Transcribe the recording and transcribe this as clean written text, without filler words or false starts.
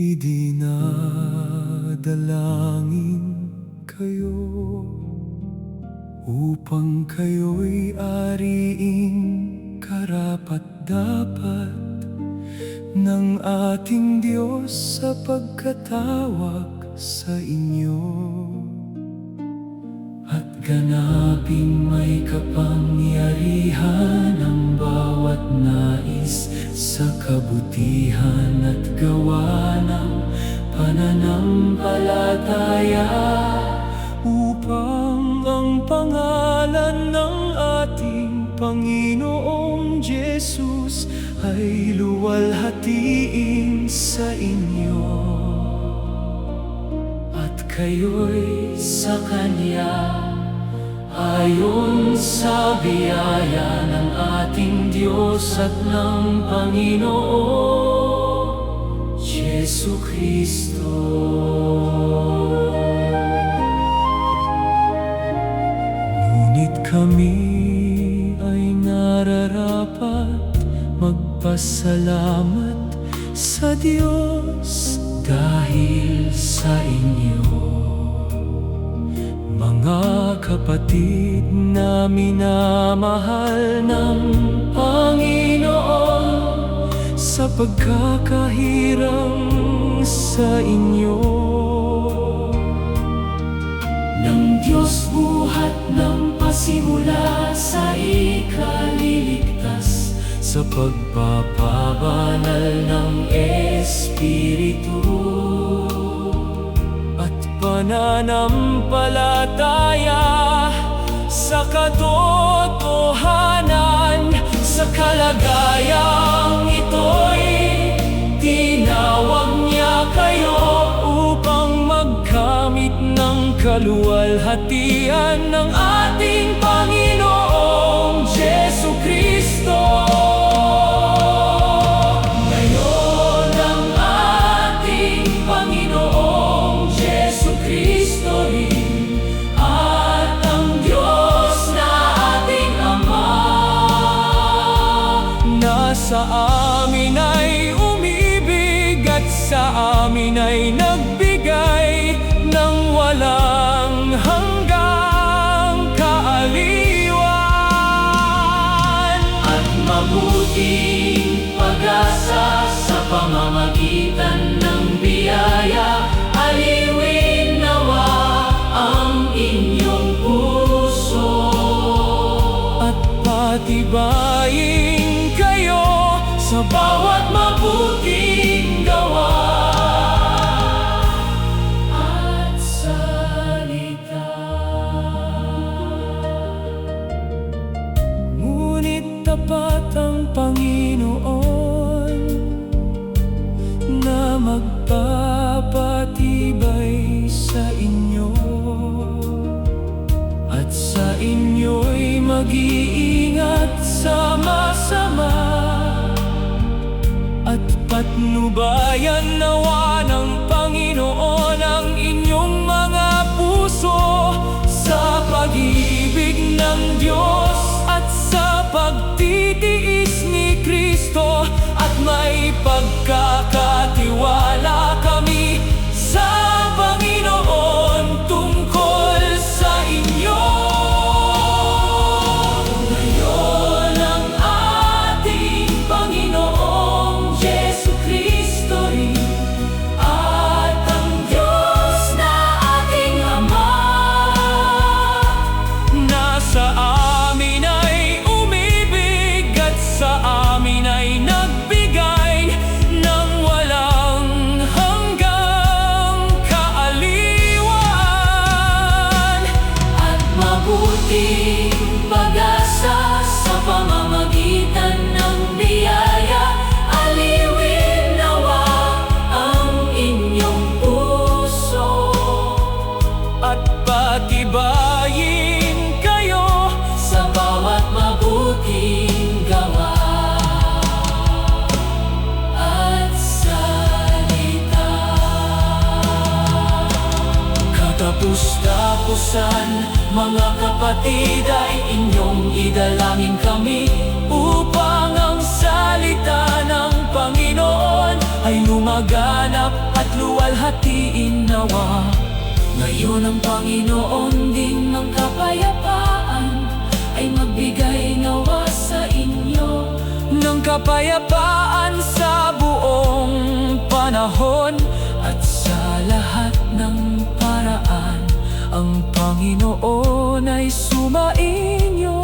Idinadalangin kayo upang kayo'y ariing karapat-dapat ng ating Diyos sa pagkatawag sa inyo, at ganaping may kapangyarihan ang bawat nais sa kabutihan at gawa ng pananampalataya, upang ang pangalan ng ating Panginoong Jesus ay luwalhatiin sa inyo, at kayo'y sa Kanya ayon sa biyaya ng ating Diyos at ng Panginoong Jesucristo. Ngunit kami ay nararapat magpasalamat sa Diyos dahil sa inyo, mga kapatid na minamahal ng Panginoon, sa pagkakahirang sa inyo. Ng Diyos buhat ng pasimula sa ikaliligtas, sa pagpapabanal ng Espiritu at pananampalataya sa katotohanan, sa kalagayang ito'y tinawag niya kayo upang magkamit ng kaluwalhatian ng ating Panginoong Jesucristo. Sa amin ay umibig at sa amin ay nagbigay ng walang hanggang kaaliwan, at mabuting pag-asa sa pamamagitan ng biyaya. Aliwin nawa ang inyong puso at patibayin sa bawat mabuting gawa at salita. Ngunit tapat ang Panginoon na magpapatibay sa inyo, at sa inyo'y mag-iingat sa masama, at patnubayan nawa ng Panginoon ang inyong mga puso sa pag-ibig ng Diyos at sa pagtitiis ni Kristo, at may pagkakatiwala kami sa Panginoon tungkol sa inyo. Pag-asa sa pamamagitan ng biyaya. Aliwin nawa ang inyong puso at patibayin kayo sa bawat mabuting gawa at salita. Katapus-tapusan, mga kapatid, ay inyong idalangin kami upang ang salita ng Panginoon ay lumaganap luwalhatiin nawa. Ngayon ang Panginoon din ng kapayapaan ay magbigay nawa sa inyo ng kapayapaan sa buong panahon at sa lahat ng paraan. Ang Panginoon ay sumainyo.